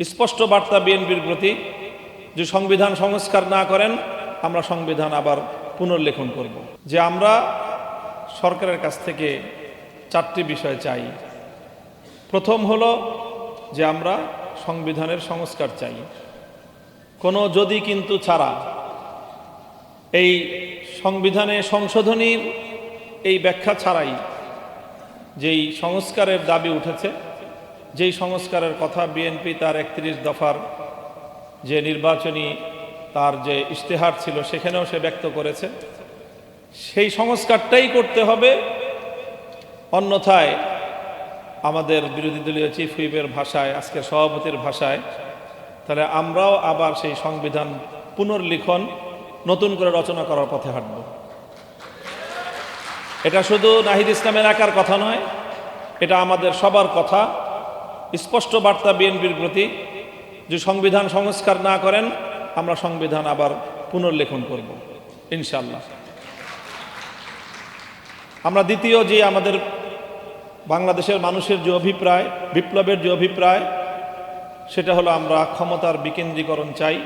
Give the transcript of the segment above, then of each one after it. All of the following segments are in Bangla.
স্পষ্ট বার্তা বিএনপির প্রতি যে সংবিধান সংস্কার না করেন আমরা সংবিধান আবার পুনর্লেখন করব। যে আমরা সরকারের কাছ থেকে চারটি বিষয় চাই। প্রথম হলো যে আমরা সংবিধানের সংস্কার চাই, কোনো যদি কিন্তু ছাড়া। এই সংবিধানে সংশোধনীর এই ব্যাখ্যা ছাড়াই যেই সংস্কারের দাবি উঠেছে, যেই সংস্কারের কথা বিএনপি তার ৩১ দফার যে নির্বাচনী তার যে ইশতেহার ছিল সেখানেও সে ব্যক্ত করেছে, সেই সংস্কারটাই করতে হবে। অন্যথায় আমাদের বিরোধী দলীয় চিফ হুইপের ভাষায়, আজকের সভাপতির ভাষায়, তাহলে আমরাও আবার সেই সংবিধান পুনর্লিখন নতুন করে রচনা করার পথে হাঁটব। এটা শুধু নাহিদ ইসলামের একার কথা নয়, এটা আমাদের সবার কথা। স্পষ্ট বার্তা বিএনপির প্রতি যে সংবিধান সংস্কার না করেন আমরা সংবিধান আবার পুনর্লেখন করব ইনশাআল্লাহ। আমরা দ্বিতীয় যে আমাদের বাংলাদেশের মানুষের যে অভিপ্রায়, বিপ্লবের যে অভিপ্রায়, সেটা হলো আমরা ক্ষমতার বিকেন্দ্রীকরণ চাই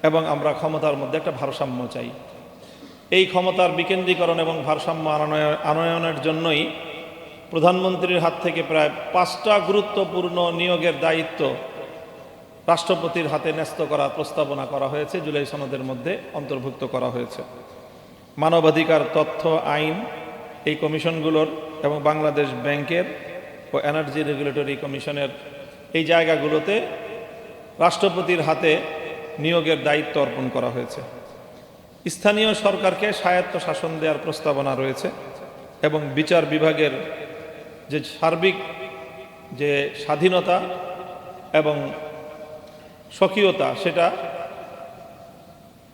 এবং আমরা ক্ষমতার মধ্যে একটা ভারসাম্য চাই। এই ক্ষমতার বিকেন্দ্রীকরণ এবং ভারসাম্য আনয়নের জন্যই প্রধানমন্ত্রীর হাত থেকে প্রায় ৫টা গুরুত্বপূর্ণ নিয়োগের দায়িত্ব রাষ্ট্রপতির হাতে ন্যস্ত করার প্রস্তাবনা করা হয়েছে, জুলাই সনদের মধ্যে অন্তর্ভুক্ত করা হয়েছে। মানবাধিকার, তথ্য, আইন এই কমিশনগুলোর এবং বাংলাদেশ ব্যাংকের ও এনার্জি রেগুলেটরি কমিশনের এই জায়গাগুলোতে রাষ্ট্রপতির হাতে নিয়োগের দায়িত্ব অর্পণ করা হয়েছে। স্থানীয় সরকারকে স্বায়ত্ত শাসন দেওয়ার প্রস্তাবনা রয়েছে এবং বিচার বিভাগের যে সার্বিক যে স্বাধীনতা এবং স্বকীয়তা সেটা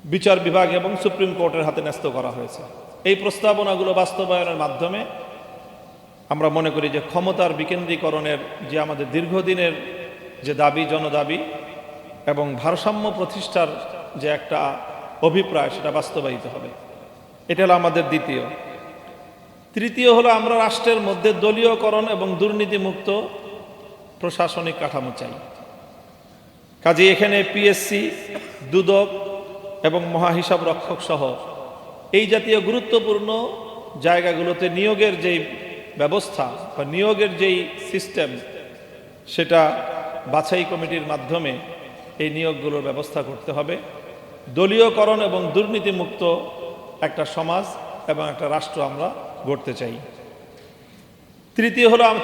বিচার বিভাগ এবং সুপ্রিম কোর্টের হাতে ন্যস্ত করা হয়েছে। এই প্রস্তাবনাগুলো বাস্তবায়নের মাধ্যমে আমরা মনে করি যে ক্ষমতার বিকেন্দ্রীকরণের যে আমাদের দীর্ঘদিনের যে দাবি, জনদাবি এবং ভারসাম্য প্রতিষ্ঠার যে একটা অভিপ্রায়, সেটা বাস্তবায়িত হবে। এটা হলো আমাদের দ্বিতীয়। তৃতীয় হলো আমরা রাষ্ট্রের মধ্যে দলীয়করণ এবং দুর্নীতিমুক্ত প্রশাসনিক কাঠামো চাই। কাজে এখানে পিএসসি, দুদক এবং মহাহিসাব রক্ষক সহ এই জাতীয় গুরুত্বপূর্ণ জায়গাগুলোতে নিয়োগের যেই ব্যবস্থা বা নিয়োগের যেই সিস্টেম, সেটা বাছাই কমিটির মাধ্যমে এই নিয়োগগুলোর ব্যবস্থা করতে হবে। দলীয়করণ এবং দুর্নীতিমুক্ত একটা সমাজ এবং একটা রাষ্ট্র আমরা গড়তে চাই।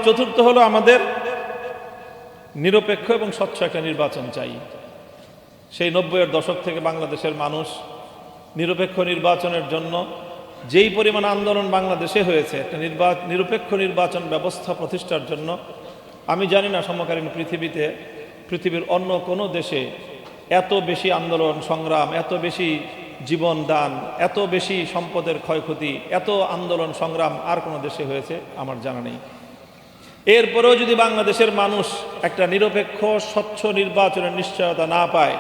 চতুর্থ হলো আমাদের নিরপেক্ষ এবং স্বচ্ছ একটা নির্বাচন চাই। সেই ৯০-এর দশক থেকে বাংলাদেশের মানুষ নিরপেক্ষ নির্বাচনের জন্য যেই পরিমাণ আন্দোলন বাংলাদেশে হয়েছে, একটা নিরপেক্ষ নির্বাচন ব্যবস্থা প্রতিষ্ঠার জন্য, আমি জানি না সমকালীন পৃথিবীর অন্য কোনো দেশে এত বেশি আন্দোলন সংগ্রাম, এত বেশি জীবন দান, এত বেশি সম্পদের ক্ষয়ক্ষতি, এত আন্দোলন সংগ্রাম আর কোনো দেশে হয়েছে আমার জানা নেই। এরপরেও যদি বাংলাদেশের মানুষ একটা নিরপেক্ষ স্বচ্ছ নির্বাচনের নিশ্চয়তা না পায়,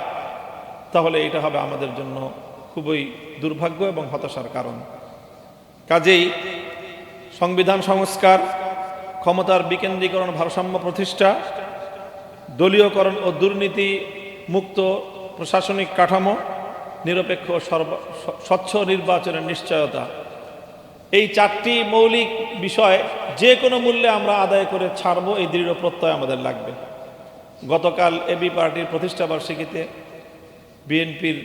তাহলে এটা হবে আমাদের জন্য খুবই দুর্ভাগ্য এবং হতাশার কারণ। কাজেই সংবিধান সংস্কার, ক্ষমতার বিকেন্দ্রীকরণ, ভারসাম্য প্রতিষ্ঠা, দলীয়করণ ও দুর্নীতি মুক্ত প্রশাসনিক কাঠামো, নিরপেক্ষ স্বচ্ছ নির্বাচনের নিশ্চয়তা, এই চারটি মৌলিক বিষয় যে কোনো মূল্যে আমরা আদায় করে ছাড়ব, এই দৃঢ় প্রত্যয় আমাদের লাগবে। গতকাল এবি পার্টির প্রতিষ্ঠাবার্ষিকীতে বিএনপির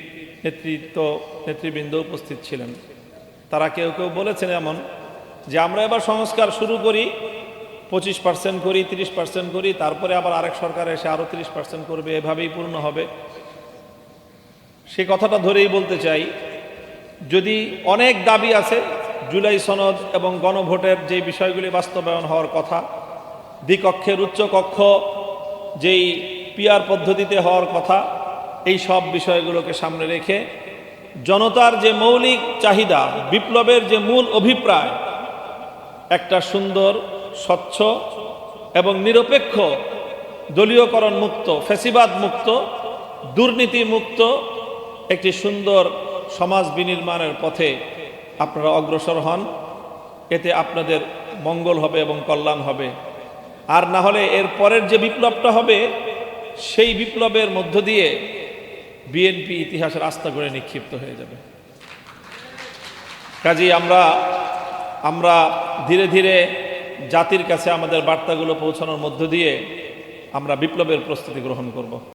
নেতৃবৃন্দ উপস্থিত ছিলেন। তারা কেউ কেউ বলেছেন এমন যে আমরা এবার সংস্কার শুরু করি, 25% করি, 30% করি, তারপরে আবার আরেক সরকার এসে আরও 30% করবে, এভাবেই পূর্ণ হবে। সে কথাটা ধরেই বলতে চাই, যদি অনেক দাবি আছে, জুলাই সনদ এবং গণভোটের যে বিষয়গুলি বাস্তবায়ন হওয়ার কথা, দ্বিকক্ষের উচ্চকক্ষ যেই পিআর পদ্ধতিতে হওয়ার কথা, এই সব বিষয়গুলোকে সামনে রেখে জনতার যে মৌলিক চাহিদা, বিপ্লবের যে মূল অভিপ্রায়, একটা সুন্দর, স্বচ্ছ এবং নিরপেক্ষ, দলীয়করণ মুক্ত, ফ্যাসিবাদ মুক্ত, দুর্নীতি মুক্ত একটি সুন্দর সমাজ বিনির্মাণের পথে আপনারা অগ্রসর হন। এতে আপনাদের মঙ্গল হবে এবং কল্যাণ হবে। আর না হলে এর পরের যে বিপ্লবটা হবে, সেই বিপ্লবের মধ্য দিয়ে বিএনপি ইতিহাসের আস্থা করে নিক্ষিপ্ত হয়ে যাবে। কাজেই আমরা ধীরে ধীরে জাতির কাছে আমাদের বার্তাগুলো পৌঁছানোর মধ্য দিয়ে আমরা বিপ্লবের প্রস্তুতি গ্রহণ করব।